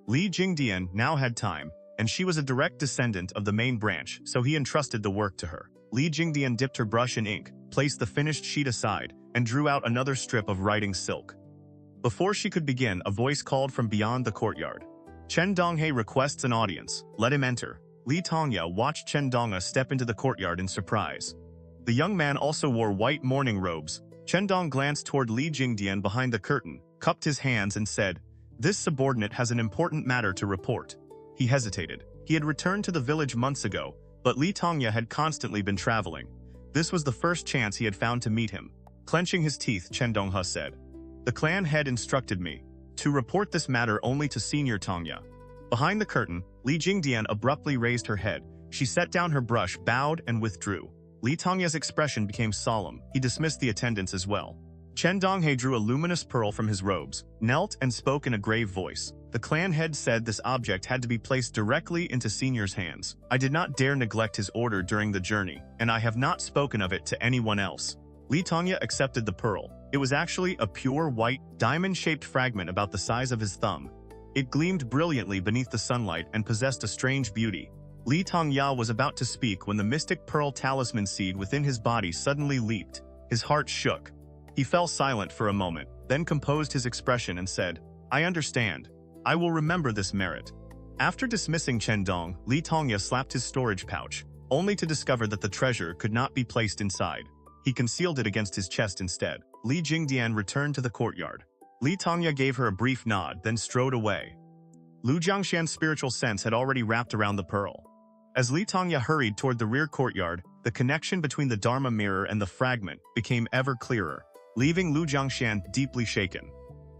Li Jingdian now had time, and she was a direct descendant of the main branch, so he entrusted the work to her. Li Jingdian dipped her brush in ink, placed the finished sheet aside, and drew out another strip of writing silk. Before she could begin, a voice called from beyond the courtyard. Chen Donghe requests an audience. Let him enter. Li Tongya watched Chen Donghe step into the courtyard in surprise. The young man also wore white mourning robes. Chen Dong glanced toward Li Jingdian behind the curtain, cupped his hands and said, "This subordinate has an important matter to report." He hesitated. He had returned to the village months ago, but Li Tongya had constantly been traveling. This was the first chance he had found to meet him. Clenching his teeth, Chen Donghe said, "The clan head instructed me to report this matter only to Senior Tongya." Behind the curtain, Li Jingdian abruptly raised her head. She set down her brush, bowed, and withdrew. Li Tongya's expression became solemn. He dismissed the attendants as well. Chen Donghe drew a luminous pearl from his robes, knelt, and spoke in a grave voice. The clan head said this object had to be placed directly into Senior's hands. I did not dare neglect his order during the journey, and I have not spoken of it to anyone else. Li Tongya accepted the pearl. It was actually a pure white, diamond-shaped fragment about the size of his thumb. It gleamed brilliantly beneath the sunlight and possessed a strange beauty. Li Tongya was about to speak when the mystic pearl talisman seed within his body suddenly leaped. His heart shook. He fell silent for a moment, then composed his expression and said, "I understand. I will remember this merit." After dismissing Chen Dong, Li Tongya slapped his storage pouch, only to discover that the treasure could not be placed inside. He concealed it against his chest instead. Li Jingdian returned to the courtyard. Li Tongya gave her a brief nod, then strode away. Lu Jiangshan's spiritual sense had already wrapped around the pearl. As Li Tongya hurried toward the rear courtyard, the connection between the Dharma mirror and the fragment became ever clearer, leaving Lu Jiangshan deeply shaken.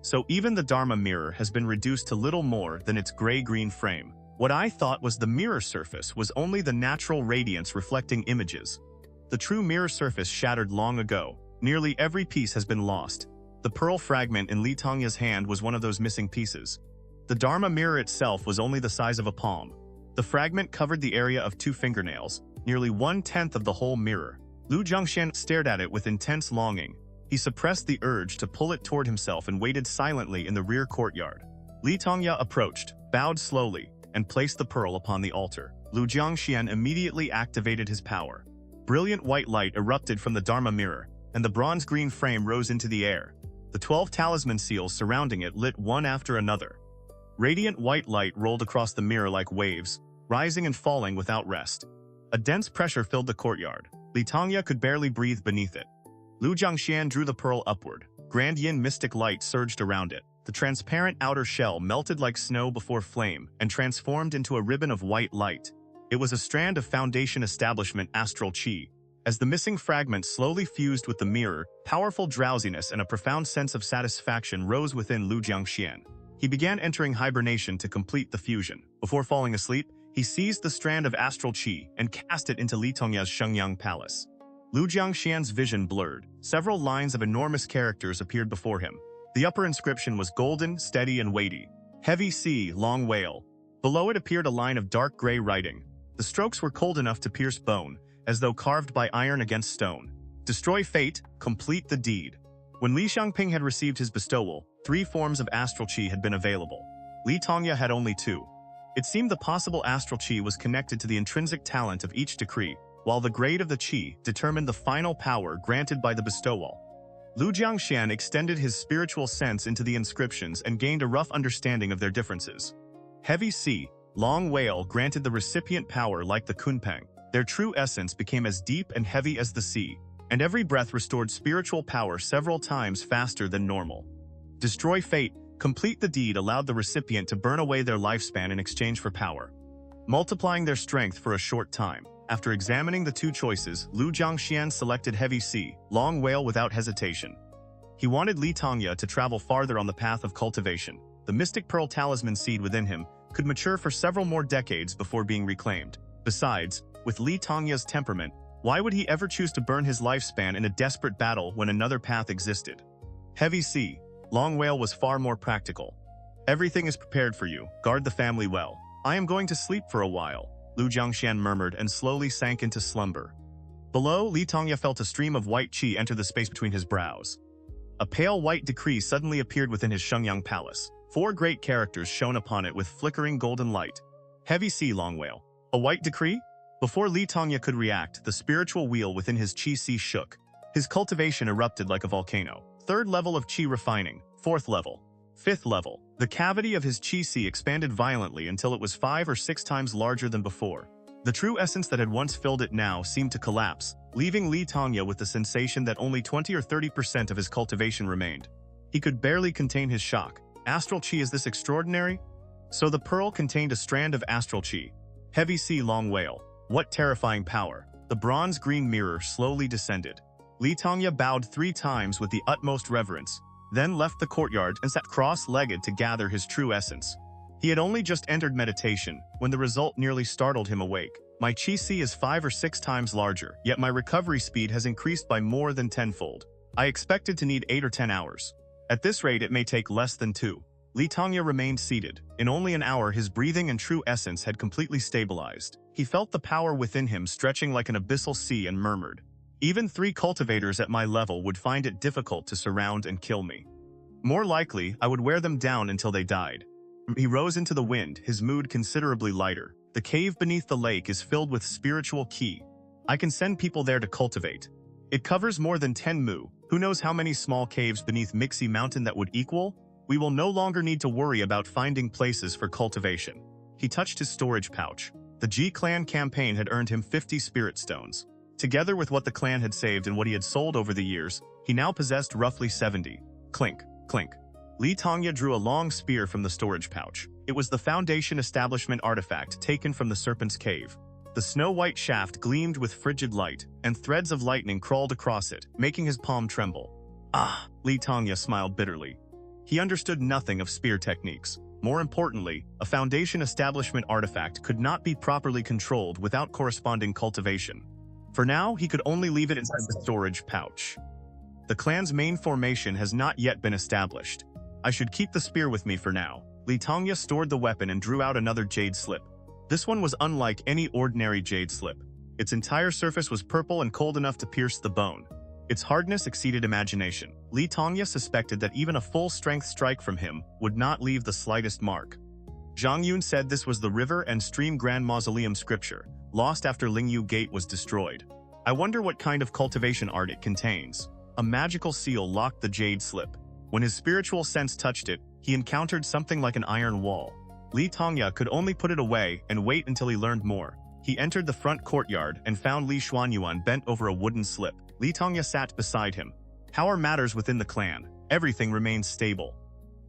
So even the Dharma mirror has been reduced to little more than its gray-green frame. What I thought was the mirror surface was only the natural radiance reflecting images. The true mirror surface shattered long ago. Nearly every piece has been lost. The pearl fragment in Li Tongya's hand was one of those missing pieces. The Dharma mirror itself was only the size of a palm. The fragment covered the area of 2 fingernails, nearly 1/10 of the whole mirror. Lu Zhangxian stared at it with intense longing. He suppressed the urge to pull it toward himself and waited silently in the rear courtyard. Li Tongya approached, bowed slowly, and placed the pearl upon the altar. Lu Zhangxian immediately activated his power. Brilliant white light erupted from the Dharma mirror, and the bronze-green frame rose into the air. The 12 talisman seals surrounding it lit one after another. Radiant white light rolled across the mirror like waves, rising and falling without rest. A dense pressure filled the courtyard. Li Tongya could barely breathe beneath it. Lu Zhangxian drew the pearl upward. Grand yin mystic light surged around it. The transparent outer shell melted like snow before flame and transformed into a ribbon of white light. It was a strand of Foundation Establishment astral chi. As the missing fragment slowly fused with the mirror, powerful drowsiness and a profound sense of satisfaction rose within Lu Zhangxian. He began entering hibernation to complete the fusion. Before falling asleep, he seized the strand of astral chi and cast it into Li Tongya's Shenyang palace. Lu Zhangxian's vision blurred. Several lines of enormous characters appeared before him. The upper inscription was golden, steady, and weighty. Heavy sea, long whale. Below it appeared a line of dark gray writing. The strokes were cold enough to pierce bone, as though carved by iron against stone. Destroy fate, complete the deed. When Li Xiangping had received his bestowal, 3 forms of astral chi had been available. Li Tongya had only 2. It seemed the possible astral chi was connected to the intrinsic talent of each decree, while the grade of the chi determined the final power granted by the bestowal. Lu Zhangxian extended his spiritual sense into the inscriptions and gained a rough understanding of their differences. Heavy sea, long whale granted the recipient power like the kunpeng. Their true essence became as deep and heavy as the sea, and every breath restored spiritual power several times faster than normal. Destroy fate, complete the deed allowed the recipient to burn away their lifespan in exchange for power, multiplying their strength for a short time. After examining the 2 choices, Lu Zhangxian selected heavy sea, long whale without hesitation. He wanted Li Tongya to travel farther on the path of cultivation. The mystic pearl talisman seed within him could mature for several more decades before being reclaimed. Besides, with Li Tongya's temperament, why would he ever choose to burn his lifespan in a desperate battle when another path existed? Heavy sea, long whale was far more practical. Everything is prepared for you. Guard the family well. I am going to sleep for a while, Lu Zhangxian murmured and slowly sank into slumber. Below, Li Tongya felt a stream of white chi enter the space between his brows. A pale white decree suddenly appeared within his Shenyang palace. 4 great characters shone upon it with flickering golden light. Heavy sea, long whale. A white decree? Before Li Tongya could react, the spiritual wheel within his chi sea shook. His cultivation erupted like a volcano. 3rd level of chi refining. 4th level. 5th level. The cavity of his chi sea expanded violently until it was 5 or 6 times larger than before. The true essence that had once filled it now seemed to collapse, leaving Li Tongya with the sensation that only 20 or 30% of his cultivation remained. He could barely contain his shock. Astral chi is this extraordinary? So the pearl contained a strand of astral chi. Heavy sea, long whale. What terrifying power. The bronze-green mirror slowly descended. Li Tongya bowed 3 times with the utmost reverence, then left the courtyard and sat cross-legged to gather his true essence. He had only just entered meditation when the result nearly startled him awake. My chi sea is 5 or 6 times larger, yet my recovery speed has increased by more than 10-fold. I expected to need 8 or 10 hours. At this rate, it may take less than 2. Li Tongya remained seated. In only an hour, his breathing and true essence had completely stabilized. He felt the power within him stretching like an abyssal sea and murmured, "Even 3 cultivators at my level would find it difficult to surround and kill me. More likely, I would wear them down until they died." He rose into the wind, his mood considerably lighter. The cave beneath the lake is filled with spiritual ki. I can send people there to cultivate. It covers more than 10 mu. Who knows how many small caves beneath Yangping Mountain that would equal? We will no longer need to worry about finding places for cultivation. He touched his storage pouch. The G clan campaign had earned him 50 spirit stones. Together with what the clan had saved and what he had sold over the years, he now possessed roughly 70. Clink, clink. Li Tongya drew a long spear from the storage pouch. It was the Foundation Establishment artifact taken from the Serpent's Cave. The snow-white shaft gleamed with frigid light, and threads of lightning crawled across it, making his palm tremble. Ah, Li Tongya smiled bitterly. He understood nothing of spear techniques. More importantly, a Foundation establishment artifact could not be properly controlled without corresponding cultivation. For now, he could only leave it inside the storage pouch. The clan's main formation has not yet been established. I should keep the spear with me for now. Tongya stored the weapon and drew out another jade slip. This one was unlike any ordinary jade slip. Its entire surface was purple and cold enough to pierce the bone. Its hardness exceeded imagination. Tongya suspected that even a full-strength strike from him would not leave the slightest mark. Zhang Yun said this was the River and Stream Grand Mausoleum scripture, lost after Lingyu Gate was destroyed. I wonder what kind of cultivation art it contains. A magical seal locked the jade slip. When his spiritual sense touched it, he encountered something like an iron wall. Tongya could only put it away and wait until he learned more. He entered the front courtyard and found Li Xuanyuan bent over a wooden slip. Tongya sat beside him. How are matters within the clan? Everything remains stable.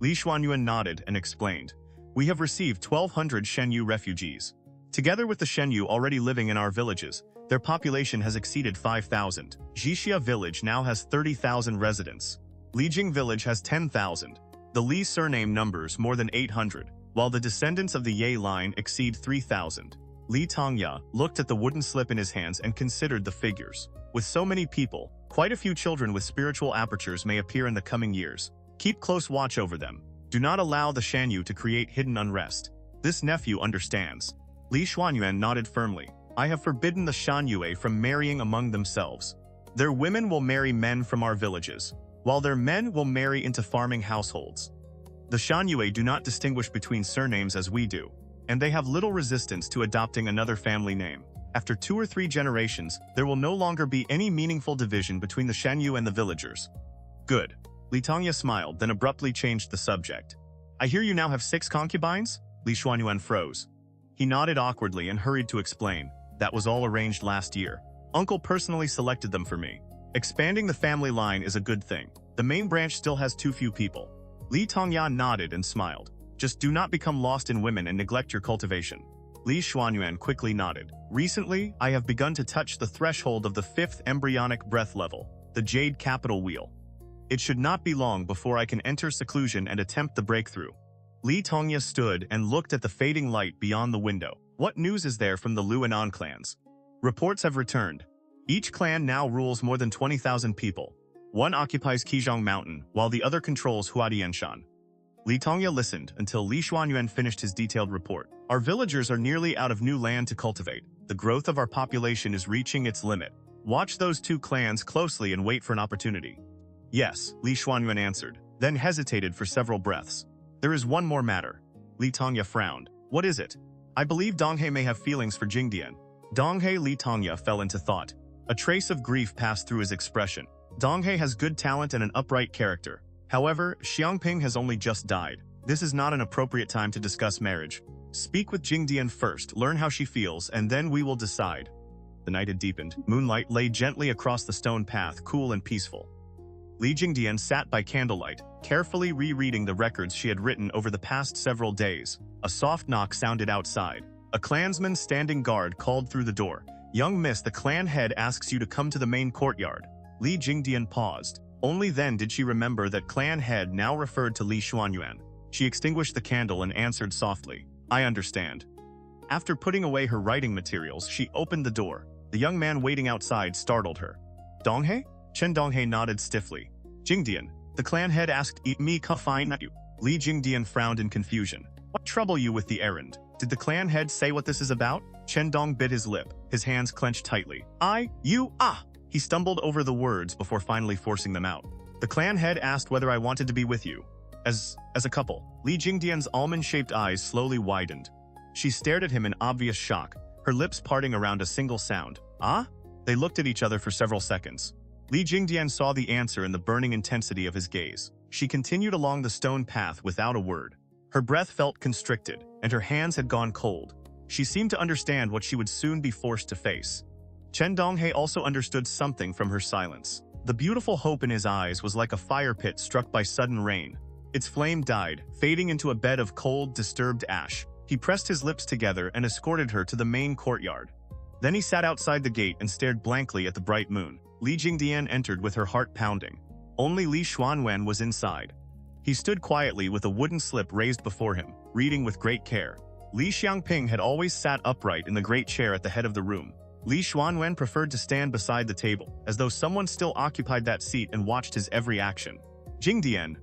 Li Xuanyuan nodded and explained. We have received 1,200 Shanyue refugees. Together with the Shanyue already living in our villages, their population has exceeded 5,000. Xianxia village now has 30,000 residents. Lijing village has 10,000. The Li surname numbers more than 800, while the descendants of the Ye line exceed 3,000. Tongya looked at the wooden slip in his hands and considered the figures. With so many people, quite a few children with spiritual apertures may appear in the coming years. Keep close watch over them. Do not allow the Shanyue to create hidden unrest. This nephew understands. Li Xuanyuan nodded firmly. I have forbidden the Shanyue from marrying among themselves. Their women will marry men from our villages, while their men will marry into farming households. The Shanyue do not distinguish between surnames as we do, and they have little resistance to adopting another family name. After 2 or 3 generations, there will no longer be any meaningful division between the Shanyue and the villagers. Good. Tongya smiled, then abruptly changed the subject. I hear you now have 6 concubines? Li Xuanyuan froze. He nodded awkwardly and hurried to explain. That was all arranged last year. Uncle personally selected them for me. Expanding the family line is a good thing. The main branch still has too few people. Tongya nodded and smiled. Just do not become lost in women and neglect your cultivation. Li Xuanyuan quickly nodded. Recently, I have begun to touch the threshold of the 5th embryonic breath level, the Jade Capital Wheel. It should not be long before I can enter seclusion and attempt the breakthrough. Tongya stood and looked at the fading light beyond the window. What news is there from the Luanan clans? Reports have returned. Each clan now rules more than 20,000 people. One occupies Yangping Mountain, while the other controls Huadianshan. Tongya listened until Li Xuanyuan finished his detailed report. Our villagers are nearly out of new land to cultivate. The growth of our population is reaching its limit. Watch those 2 clans closely and wait for an opportunity. Yes, Li Xuanyuan answered, then hesitated for several breaths. There is one more matter. Tongya frowned. What is it? I believe Donghe may have feelings for Jingdian. Donghe. Tongya fell into thought. A trace of grief passed through his expression. Donghe has good talent and an upright character. However, Xiangping has only just died. This is not an appropriate time to discuss marriage. Speak with Jingdian first, learn how she feels, and then we will decide. The night had deepened. Moonlight lay gently across the stone path, cool and peaceful. Li Jingdian sat by candlelight, carefully rereading the records she had written over the past several days. A soft knock sounded outside. A clansman standing guard called through the door. Young miss, the clan head asks you to come to the main courtyard. Li Jingdian paused. Only then did she remember that clan head now referred to Li Xuanyuan. She extinguished the candle and answered softly, I understand. After putting away her writing materials, she opened the door. The young man waiting outside startled her. Donghe? Chen Donghe nodded stiffly. Jingdian, the clan head asked me to find you. Li Jingdian frowned in confusion. What trouble you with the errand? Did the clan head say what this is about? Chen Dong bit his lip, his hands clenched tightly. He stumbled over the words before finally forcing them out. The clan head asked whether I wanted to be with you. As a couple. Li Jingdian's almond-shaped eyes slowly widened. She stared at him in obvious shock, her lips parting around a single sound. Ah? They looked at each other for several seconds. Li Jingdian saw the answer in the burning intensity of his gaze. She continued along the stone path without a word. Her breath felt constricted, and her hands had gone cold. She seemed to understand what she would soon be forced to face. Chen Donghe also understood something from her silence. The beautiful hope in his eyes was like a fire pit struck by sudden rain. Its flame died, fading into a bed of cold, disturbed ash. He pressed his lips together and escorted her to the main courtyard. Then he sat outside the gate and stared blankly at the bright moon. Li Jingdian entered with her heart pounding. Only Li Xuanyuan was inside. He stood quietly with a wooden slip raised before him, reading with great care. Li Xiangping had always sat upright in the great chair at the head of the room. Li Xuanyuan preferred to stand beside the table, as though someone still occupied that seat and watched his every action. Jingdian.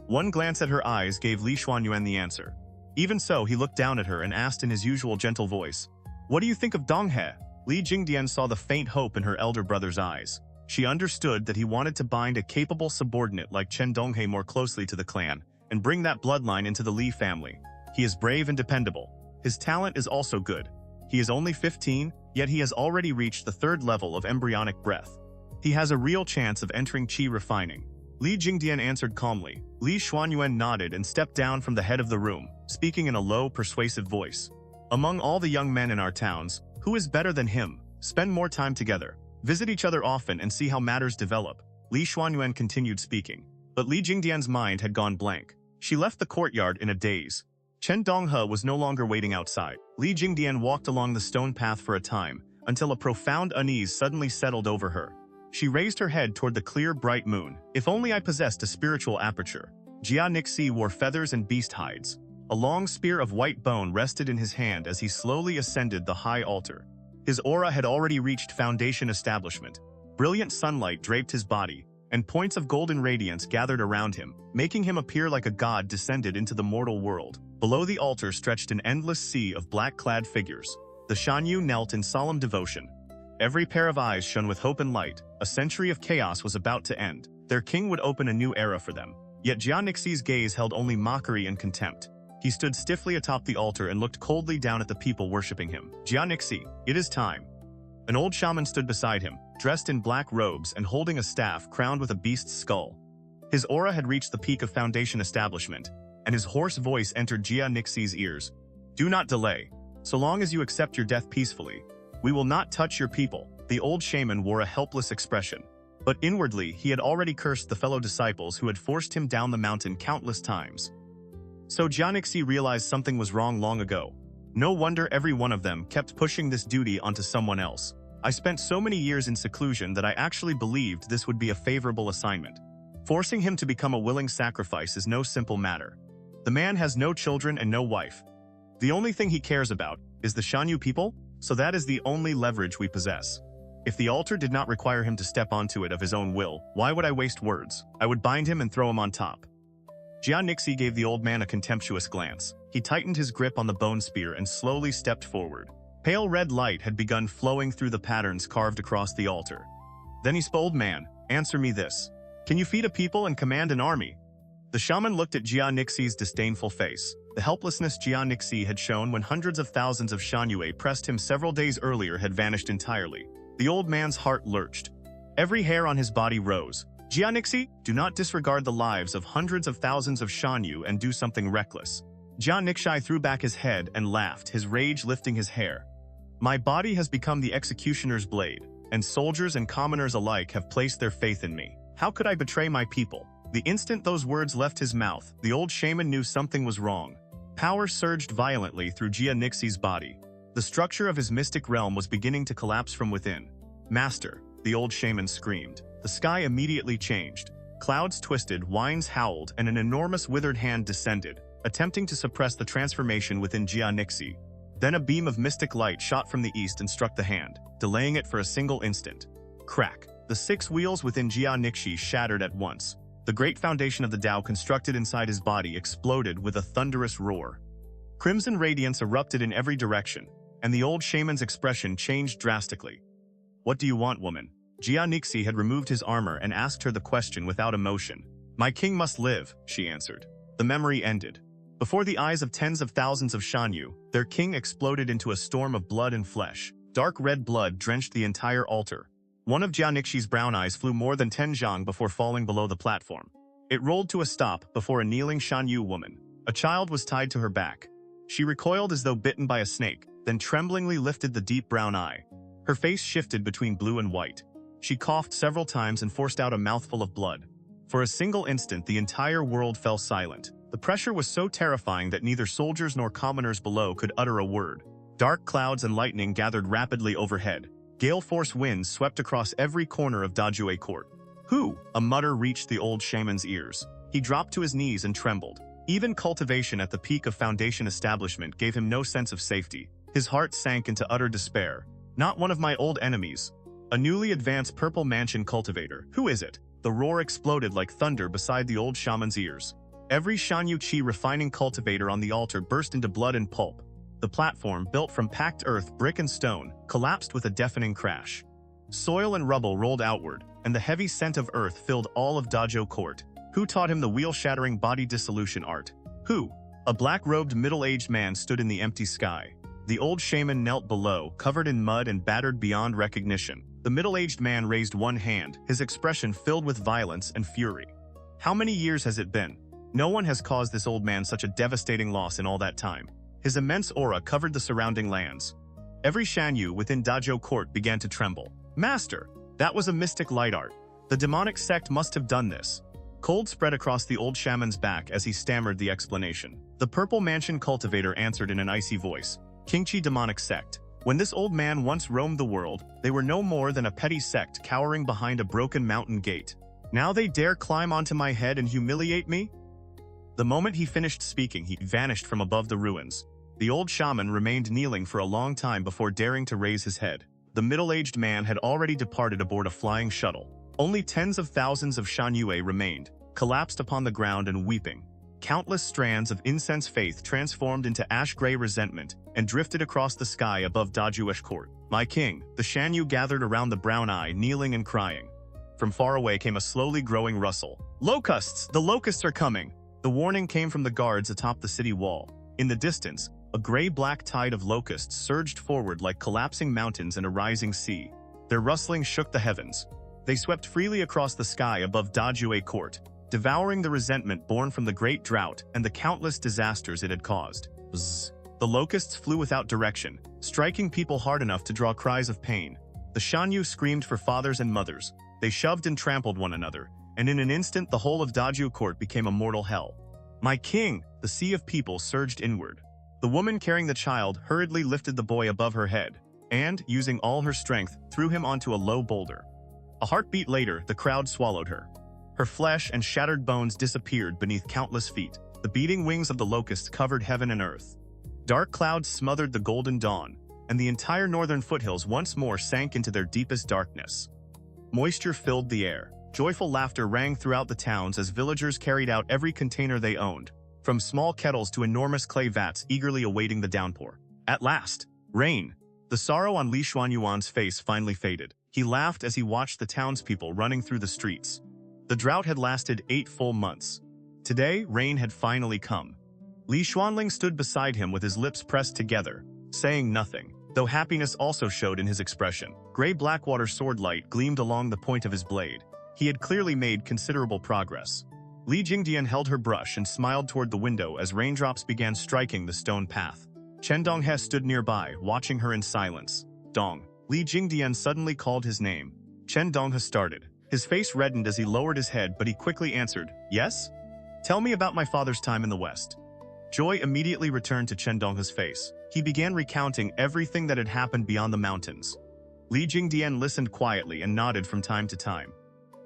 One glance at her eyes gave Li Xuanyuan the answer. Even so, he looked down at her and asked in his usual gentle voice, "What do you think of Donghe?" Li Jingdian saw the faint hope in her elder brother's eyes. She understood that he wanted to bind a capable subordinate like Chen Donghe more closely to the clan, and bring that bloodline into the Li family. He is brave and dependable. His talent is also good. He is only 15, yet he has already reached the 3rd level of embryonic breath. He has a real chance of entering qi refining. Li Jingdian answered calmly. Li Xuanyuan nodded and stepped down from the head of the room, speaking in a low, persuasive voice. "Among all the young men in our towns, who is better than him? Spend more time together. Visit each other often and see how matters develop." Li Xuanyuan continued speaking. But Li Jingdian's mind had gone blank. She left the courtyard in a daze. Chen Donghe was no longer waiting outside. Li Jingdian walked along the stone path for a time, until a profound unease suddenly settled over her. She raised her head toward the clear, bright moon. "If only I possessed a spiritual aperture." Xianxia wore feathers and beast hides. A long spear of white bone rested in his hand as he slowly ascended the high altar. His aura had already reached foundation establishment. Brilliant sunlight draped his body, and points of golden radiance gathered around him, making him appear like a god descended into the mortal world. Below the altar stretched an endless sea of black-clad figures. The Shanyue knelt in solemn devotion. Every pair of eyes shone with hope and light. A century of chaos was about to end. Their king would open a new era for them. Yet Xianxi's gaze held only mockery and contempt. He stood stiffly atop the altar and looked coldly down at the people worshipping him. "Xianxi, it is time." An old shaman stood beside him, dressed in black robes and holding a staff crowned with a beast's skull. His aura had reached the peak of foundation establishment, and his hoarse voice entered Xianxi's ears. "Do not delay. So long as you accept your death peacefully, we will not touch your people." The old shaman wore a helpless expression. But inwardly, he had already cursed the fellow disciples who had forced him down the mountain countless times. So Xianxi realized something was wrong long ago. No wonder every one of them kept pushing this duty onto someone else. "I spent so many years in seclusion that I actually believed this would be a favorable assignment. Forcing him to become a willing sacrifice is no simple matter. The man has no children and no wife. The only thing he cares about is the Shanyue people, so that is the only leverage we possess. If the altar did not require him to step onto it of his own will, why would I waste words? I would bind him and throw him on top." Xianxi gave the old man a contemptuous glance. He tightened his grip on the bone spear and slowly stepped forward. Pale red light had begun flowing through the patterns carved across the altar. Then he spoke. "Old man, answer me this. Can you feed a people and command an army?" The shaman looked at Xianxi's disdainful face. The helplessness Xianxi had shown when hundreds of thousands of Shanyue pressed him several days earlier had vanished entirely. The old man's heart lurched. Every hair on his body rose. "Xianxi, do not disregard the lives of hundreds of thousands of Shanyue and do something reckless." Xianxi threw back his head and laughed, his rage lifting his hair. "My body has become the executioner's blade, and soldiers and commoners alike have placed their faith in me. How could I betray my people?" The instant those words left his mouth, the old shaman knew something was wrong. Power surged violently through Xianxi's body. The structure of his mystic realm was beginning to collapse from within. "Master," the old shaman screamed. The sky immediately changed. Clouds twisted, winds howled, and an enormous withered hand descended, attempting to suppress the transformation within Xianxi. Then a beam of mystic light shot from the east and struck the hand, delaying it for a single instant. Crack! The 6 wheels within Xianxi shattered at once. The great foundation of the Tao constructed inside his body exploded with a thunderous roar. Crimson radiance erupted in every direction, and the old shaman's expression changed drastically. "What do you want, woman?" Xianxi had removed his armor and asked her the question without emotion. "My king must live," she answered. The memory ended. Before the eyes of tens of thousands of Shanyue, their king exploded into a storm of blood and flesh. Dark red blood drenched the entire altar. One of Xianxi's brown eyes flew more than 10 zhang before falling below the platform. It rolled to a stop before a kneeling Shanyue woman. A child was tied to her back. She recoiled as though bitten by a snake, then tremblingly lifted the deep brown eye. Her face shifted between blue and white. She coughed several times and forced out a mouthful of blood. For a single instant, the entire world fell silent. The pressure was so terrifying that neither soldiers nor commoners below could utter a word. Dark clouds and lightning gathered rapidly overhead. Gale-force winds swept across every corner of Dajue Court. "Who?" a mutter reached the old shaman's ears. He dropped to his knees and trembled. Even cultivation at the peak of foundation establishment gave him no sense of safety. His heart sank into utter despair. Not one of my old enemies. A newly advanced purple mansion cultivator. Who is it? The roar exploded like thunder beside the old shaman's ears. Every Shanyue refining cultivator on the altar burst into blood and pulp. The platform, built from packed earth, brick and stone, collapsed with a deafening crash. Soil and rubble rolled outward, and the heavy scent of earth filled all of Dazhou Court. Who taught him the wheel-shattering body dissolution art? Who? A black-robed middle-aged man stood in the empty sky. The old shaman knelt below, covered in mud and battered beyond recognition. The middle-aged man raised one hand, his expression filled with violence and fury. How many years has it been? No one has caused this old man such a devastating loss in all that time. His immense aura covered the surrounding lands. Every Shanyue within Dazhou Court began to tremble. Master, that was a mystic light art. The demonic sect must have done this. Cold spread across the old shaman's back as he stammered the explanation. The purple mansion cultivator answered in an icy voice. Qingqi demonic sect. When this old man once roamed the world, they were no more than a petty sect cowering behind a broken mountain gate. Now they dare climb onto my head and humiliate me? The moment he finished speaking, he vanished from above the ruins. The old shaman remained kneeling for a long time before daring to raise his head. The middle-aged man had already departed aboard a flying shuttle. Only tens of thousands of Shanyue remained, collapsed upon the ground and weeping. Countless strands of incense faith transformed into ash-gray resentment and drifted across the sky above Dazhou Court. My king, the Shanyue gathered around the brown eye, kneeling and crying. From far away came a slowly growing rustle. Locusts! The locusts are coming! The warning came from the guards atop the city wall. In the distance, a gray-black tide of locusts surged forward like collapsing mountains and a rising sea. Their rustling shook the heavens. They swept freely across the sky above Dazhou Court, devouring the resentment born from the great drought and the countless disasters it had caused. Bzz. The locusts flew without direction, striking people hard enough to draw cries of pain. The Shanyue screamed for fathers and mothers. They shoved and trampled one another, and in an instant the whole of Dazhou Court became a mortal hell. My king! The sea of people surged inward. The woman carrying the child hurriedly lifted the boy above her head, and, using all her strength, threw him onto a low boulder. A heartbeat later, the crowd swallowed her. Her flesh and shattered bones disappeared beneath countless feet. The beating wings of the locusts covered heaven and earth. Dark clouds smothered the golden dawn, and the entire northern foothills once more sank into their deepest darkness. Moisture filled the air. Joyful laughter rang throughout the towns as villagers carried out every container they owned, from small kettles to enormous clay vats eagerly awaiting the downpour. At last, rain! The sorrow on Li Xuanyuan's face finally faded. He laughed as he watched the townspeople running through the streets. The drought had lasted 8 full months. Today, rain had finally come. Li Xuanling stood beside him with his lips pressed together, saying nothing, though happiness also showed in his expression. Gray Blackwater sword light gleamed along the point of his blade. He had clearly made considerable progress. Li Jingdian held her brush and smiled toward the window as raindrops began striking the stone path. Chen Donghe stood nearby, watching her in silence. Dong. Li Jingdian suddenly called his name. Chen Donghe started. His face reddened as he lowered his head, but he quickly answered, Yes? Tell me about my father's time in the West. Joy immediately returned to Chen Donghe's face. He began recounting everything that had happened beyond the mountains. Li Jingdian listened quietly and nodded from time to time.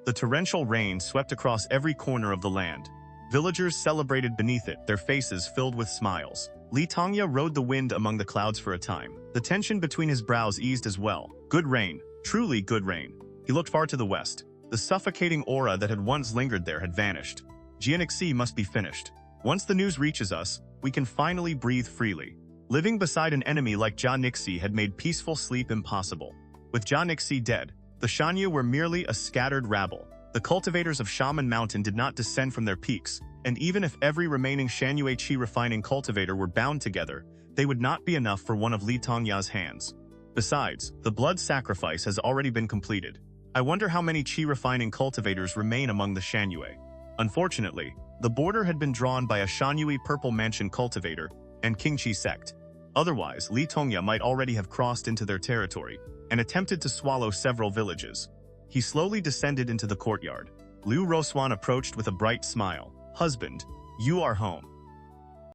The torrential rain swept across every corner of the land. Villagers celebrated beneath it, their faces filled with smiles. Tongya rode the wind among the clouds for a time. The tension between his brows eased as well. Good rain. Truly good rain. He looked far to the west. The suffocating aura that had once lingered there had vanished. Xianxia must be finished. Once the news reaches us, we can finally breathe freely. Living beside an enemy like Xianxia had made peaceful sleep impossible. With Xianxia dead, the Shanyue were merely a scattered rabble. The cultivators of Xiamen Mountain did not descend from their peaks, and even if every remaining Shanyue refining cultivator were bound together, they would not be enough for one of Li Tongya's hands. Besides, the blood sacrifice has already been completed. I wonder how many refining cultivators remain among the Shanyue. Unfortunately, the border had been drawn by a Shanyue purple mansion cultivator and Qingqi sect. Otherwise, Li Tongya might already have crossed into their territory and attempted to swallow several villages. He slowly descended into the courtyard. Liu Roswan approached with a bright smile. Husband, you are home.